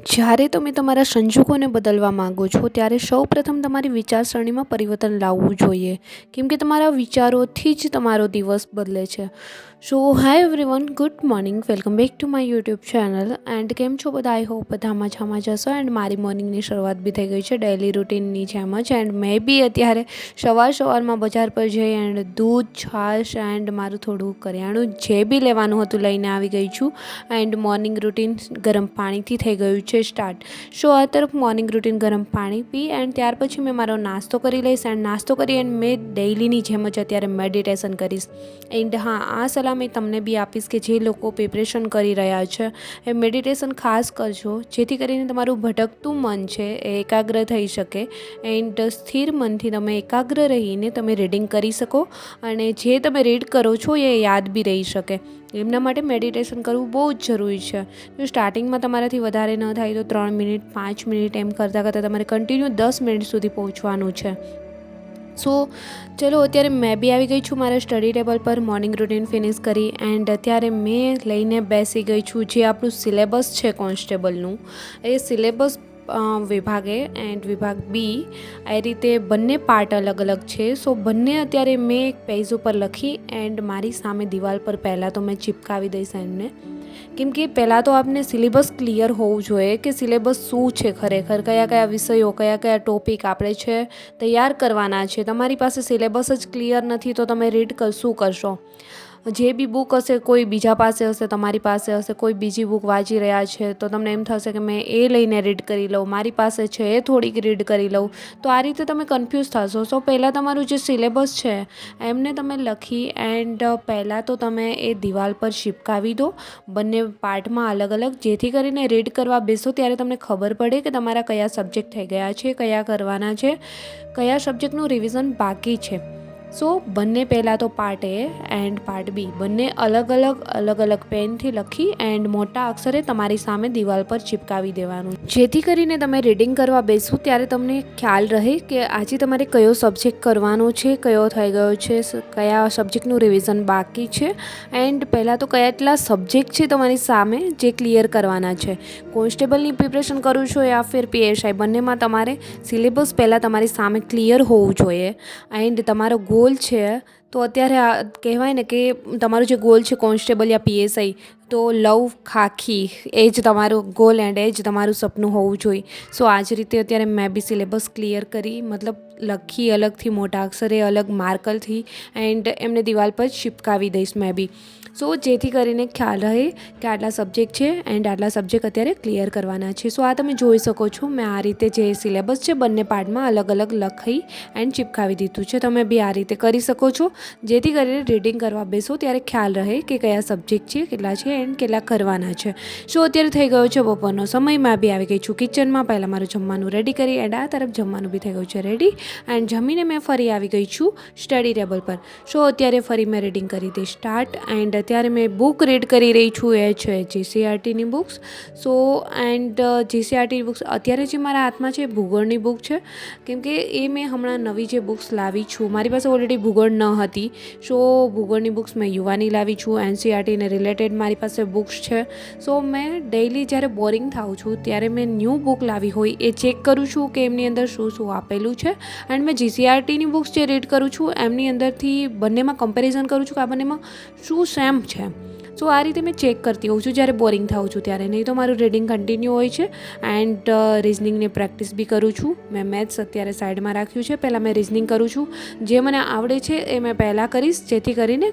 જ્યારે તમે તમારા સંજોગોને બદલવા માગો છો ત્યારે સૌપ્રથમ તમારી વિચારસરણીમાં પરિવર્તન લાવવું જોઈએ, કેમ કે તમારા વિચારોથી જ તમારો દિવસ બદલે છે. So hi everyone, good morning, welcome back to my YouTube channel. And કેમ છો બધા? આઈ હોપ બધા મજામાં જશો. એન્ડ મારી મોર્નિંગની શરૂઆત બી થઈ ગઈ છે ડેલી રૂટીનની જેમ જ. એન્ડ મેં બી અત્યારે સવારમાં બજાર પર જઈ એન્ડ દૂધ, છાશ એન્ડ મારું થોડું કરિયાણું જે બી લેવાનું હતું લઈને આવી ગઈ છું. એન્ડ મોર્નિંગ રૂટીન ગરમ પાણીથી થઈ ગયું છે સ્ટાર્ટ. સો આ તરફ મોર્નિંગ રૂટીન ગરમ પાણી પી એન્ડ ત્યાર પછી મેં મારો નાસ્તો કરી લઈશ. એન્ડ નાસ્તો કરી એન્ડ મેં ડેઈલીની જેમ જ અત્યારે મેડિટેશન કરીશ. એન્ડ હા, આ સલાહ મેં તમને બી આપીશ કે જે લોકો પ્રિપરેશન કરી રહ્યા છે એ મેડિટેશન ખાસ કરજો, જેથી કરીને તમારું ભટકતું મન છે એ એકાગ્ર થઈ શકે. એન્ડ સ્થિર મનથી તમે એકાગ્ર રહીને તમે રીડિંગ કરી શકો અને જે તમે રીડ કરો છો એ યાદ બી રહી શકે. એમના માટે મેડિટેશન કરવું બહુ જ જરૂરી છે. જો સ્ટાર્ટિંગમાં તમારાથી વધારે ન થાય તો 3 મિનિટ 5 મિનિટ એમ કરતાં તમારે કન્ટિન્યુ 10 મિનિટ સુધી પહોંચવાનું છે. સો ચલો, અત્યારે મેં બી આવી ગઈ છું મારા સ્ટડી ટેબલ પર મોર્નિંગ રૂટીન ફિનિશ કરી. એન્ડ અત્યારે મેં લઈને બેસી ગઈ છું જે આપણું સિલેબસ છે કોન્સ્ટેબલનું, એ સિલેબસ વિભાગે એન્ડ વિભાગ બી, એ રીતે બંને પાર્ટ અલગ અલગ છે. સો બંને અત્યારે મેં એક પેજ ઉપર લખી એન્ડ મારી સામે દિવાલ પર પહેલાં તો મેં ચિપકાવી દઈશ એમને, કેમ કે પહેલાં તો આપને સિલેબસ ક્લિયર હોવું જોઈએ કે સિલેબસ શું છે ખરેખર, કયા વિષયો, કયા ટોપિક આપણે છે તૈયાર કરવાના છે. તમારી પાસે સિલેબસ જ ક્લિયર નથી તો તમે રીડ શું કરશો? જે બી બુક હશે કોઈ બીજા પાસે હશે, તમારી પાસે હશે કોઈ બીજી બુક વાંચી રહ્યા છે તો તમને એમ થશે કે મેં એ લઈને રીડ કરી લઉં, મારી પાસે છે એ થોડીક રીડ કરી લઉં. તો આ રીતે તમે કન્ફ્યુઝ થશો. સો પહેલાં તમારું જે સિલેબસ છે એમને તમે લખી એન્ડ પહેલાં તો તમે એ દિવાલ પર ચિપકાવી દો બંને પાર્ટમાં અલગ અલગ, જેથી કરીને રીડ કરવા બેસો ત્યારે તમને ખબર પડે કે તમારા કયા સબ્જેક્ટ થઈ ગયા છે, કયા કરવાના છે, કયા સબ્જેક્ટનું રિવિઝન બાકી છે. સો બંને પહેલાં તો part A and part B બંને અલગ અલગ પેનથી લખી એન્ડ મોટા અક્ષરે તમારી સામે દિવાલ પર ચિપકાવી દેવાનું, જેથી કરીને તમે રીડિંગ કરવા બેસો ત્યારે તમને ખ્યાલ રહે કે આજે તમારે કયો સબ્જેક્ટ કરવાનો છે, કયો થઈ ગયો છે, કયા સબ્જેક્ટનું રિવિઝન બાકી છે. એન્ડ પહેલાં તો કેટલા સબ્જેક્ટ છે તમારી સામે જે ક્લિયર કરવાના છે. કોન્સ્ટેબલની પ્રિપરેશન કરું છો યા ફિર PSI, બંનેમાં તમારે સિલેબસ પહેલાં તમારી સામે ક્લિયર હોવું જોઈએ. એન્ડ તમારો ગોલ છે તો અત્યારે કહેવાય ને કે તમારો જે ગોલ છે કોન્સ્ટેબલ યા PSI, તો લવ ખાખી એ જ તમારો ગોલ એન્ડ એ જ તમારું સપનું હોવું જોઈએ. સો આ જ રીતે અત્યારે મેં બી સિલેબસ ક્લિયર કરી, મતલબ લખી અલગથી મોટા અક્ષરે અલગ માર્કરથી એન્ડ એમને દિવાલ પર ચિપકાવી દઈશ મેં બી. સો જેથી કરીને ખ્યાલ રહે કે આટલા સબ્જેક્ટ છે એન્ડ આટલા સબ્જેક્ટ અત્યારે ક્લિયર કરવાના છે. સો આ તમે જોઈ શકો છો મેં આ રીતે જે સિલેબસ છે બંને પાર્ટમાં અલગ અલગ લખી એન્ડ ચિપકાવી દીધું છે. તમે બી આ રીતે કરી શકો છો, જેથી કરીને રીડિંગ કરવા બેસો ત્યારે ખ્યાલ રહે કે કયા સબ્જેક્ટ છે, કેટલા છે એન્ડ કેટલા કરવાના છે. સો અત્યારે થઈ ગયો છે બપોરનો સમય, મેં બી આવી ગઈ છું કિચનમાં. પહેલાં મારું જમવાનું રેડી કરી એન્ડ આ તરફ જમવાનું બી થઈ ગયું છે રેડી. એન્ડ જમીને મેં ફરી આવી ગઈ છું સ્ટડી ટેબલ પર. સો અત્યારે ફરી મેં રીડિંગ કરી દઈ સ્ટાર્ટ. એન્ડ અત્યારે મેં બુક રીડ કરી રહી છું એ છે GCRTની બુક્સ. સો એન્ડ GCRTની બુક્સ અત્યારે જે મારા હાથમાં છે ભૂગોળની બુક છે, કેમ કે એ મેં હમણાં નવી જે બુક્સ લાવી છું, મારી પાસે ઓલરેડી ભૂગોળ ન હતી. સો ભૂગોળની બુક્સ મેં યુવાની લાવી છું, NCERTને રિલેટેડ મારી પાસે બુક્સ છે. સો મેં ડેઈલી જ્યારે બોરિંગ થાઉં છું ત્યારે મેં ન્યૂ બુક લાવી હોય એ ચેક કરું છું કે એમની અંદર શું શું આપેલું છે. એન્ડ મેં GCRTની બુક્સ જે રીડ કરું છું એમની અંદરથી બંનેમાં કમ્પેરિઝન કરું છું કે આ બંનેમાં શું સેમ છે. સો આ રીતે મેં ચેક કરતી હોઉં છું જ્યારે બોરિંગ થાઉં છું ત્યારે, નહીં તો મારું રીડિંગ કન્ટિન્યુ હોય છે. એન્ડ રિઝનિંગની પ્રેક્ટિસ બી કરું છું. મેં મેથ્સ અત્યારે સાઈડમાં રાખ્યું છે, પહેલાં મેં રિઝનિંગ કરું છું. જે મને આવડે છે એ મેં પહેલાં કરીશ, જેથી કરીને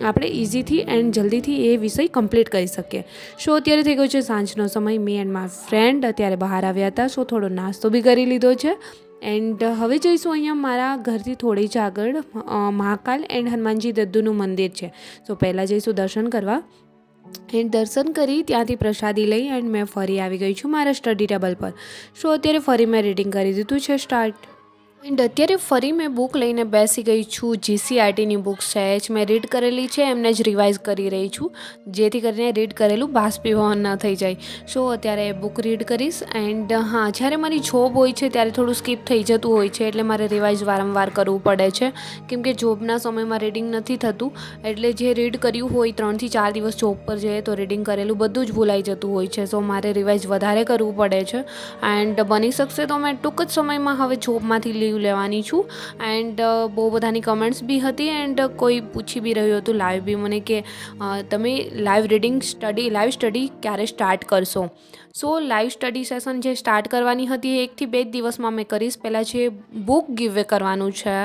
આપણે ઇઝીથી એન્ડ જલ્દીથી એ વિષય કમ્પ્લીટ કરી શકીએ. સો અત્યારે થઈ ગયો છે સાંજનો સમય. મી એન્ડ માય ફ્રેન્ડ અત્યારે બહાર આવ્યા હતા, સો થોડો નાસ્તો બી કરી લીધો છે. એન્ડ હવે જઈશું અહીંયા મારા ઘરથી થોડી જ આગળ મહાકાલ એન્ડ હનુમાનજી દદ્દુનું મંદિર છે. સો પહેલાં જઈશું દર્શન કરવા. એન્ડ દર્શન કરી ત્યાંથી પ્રસાદી લઈ એન્ડ મેં ફરી આવી ગઈ છું મારા સ્ટડી ટેબલ પર. સો અત્યારે ફરી મેં રીડિંગ કરી દીધું છે સ્ટાર્ટ. એન્ડ અત્યારે ફરી મેં બુક લઈને બેસી ગઈ છું. જીસીઆરટીની બુક છે જ મેં રીડ કરેલી છે, એમને જ રિવાઇઝ કરી રહી છું, જેથી કરીને રીડ કરેલું બાષ્પીભવન ન થઈ જાય. સો અત્યારે બુક રીડ કરીશ. એન્ડ હા, જ્યારે મારી જોબ હોય છે ત્યારે થોડું સ્કીપ થઈ જતું હોય છે, એટલે મારે રિવાઇઝ વારંવાર કરવું પડે છે, કેમ કે જોબના સમયમાં રીડિંગ નથી થતું. એટલે જે રીડ કર્યું હોય 3 થી 4 દિવસ જોબ પર જઈએ તો રીડિંગ કરેલું બધું જ ભૂલાઈ જતું હોય છે. સો મારે રિવાઇઝ વધારે કરવું પડે છે. એન્ડ બની શકશે તો મેં ટૂંક જ સમયમાં હવે જોબમાંથી લીવ લેવાની છું. એન્ડ બહુ બધાની કમેન્ટ્સ બી હતી, એન્ડ કોઈ પૂછી બી રહ્યું હતું લાઈવ બી મને કે તમે લાઈવ સ્ટડી ક્યારે સ્ટાર્ટ કરશો. સો લાઈવ સ્ટડી સેશન જે સ્ટાર્ટ કરવાની હતી એ 1 થી 2 દિવસમાં મેં કરીશ. પહેલાં જે બુક ગીવે કરવાનું છે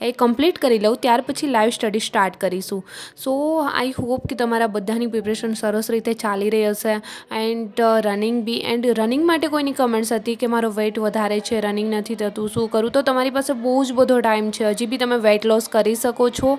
એ કમ્પ્લીટ કરી લઉં, ત્યાર પછી લાઈવ સ્ટડી સ્ટાર્ટ કરીશું. સો આઈ હોપ કે તમારા બધાની પ્રિપરેશન સરસ રીતે ચાલી રહી હશે. એન્ડ રનિંગ માટે કોઈની કમેન્ટ્સ હતી કે મારો વેઇટ વધારે છે, રનિંગ નથી થતું, શું કરું? તો તમારી પાસે બહુ જ બધો ટાઈમ છે, હજી બી તમે વેઇટ લોસ કરી શકો છો.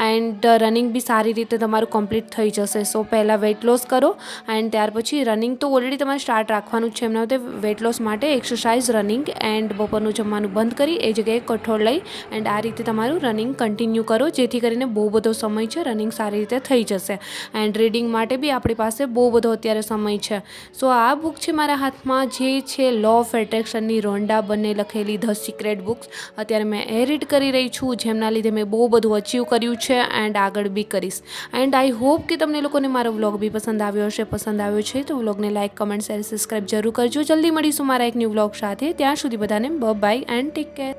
એન્ડ રનિંગ બી સારી રીતે તમારું કમ્પ્લીટ થઈ જશે. સો પહેલાં વેઇટ લોસ કરો, એન્ડ ત્યાર પછી રનિંગ તો ઓલરેડી તમારે સ્ટાર્ટ રાખવાનું જ છે. એમના માટે વેઇટ લોસ માટે એક્સરસાઇઝ, રનિંગ એન્ડ બપોરનું જમવાનું બંધ કરી એ જગ્યાએ કઠોળ લઈ એન્ડ આ રીતે તમારું રનિંગ કન્ટિન્યુ કરો, જેથી કરીને બહુ બધો સમય છે, રનિંગ સારી રીતે થઈ જશે. એન્ડ રીડિંગ માટે બી આપણી પાસે બહુ બધો અત્યારે સમય છે. સો આ બુક છે મારા હાથમાં, જે છે લો ઓફ એટ્રેક્શનની રોન્ડા બંને લખેલી ધ સિક્રેટ બુક્સ. અત્યારે મેં એ રીડ કરી રહી છું, જેમના લીધે મેં બહુ બધું અચીવ કર્યું છે એન્ડ આગળ બી કરીશ. એન્ડ આઈ હોપ કે તમને લોકોને મારો વ્લોગ બી પસંદ આવ્યો હશે. પસંદ આવ્યો છે તો વ્લોગને લાઇક, કમેન્ટ, શેર, સબસ્ક્રાઈબ જરૂર કરજો. જલ્દી મળીશું મારા એક ન્યૂ વ્લોગ સાથે. ત્યાં સુધી બધાને બાય એન્ડ ટેક કેર.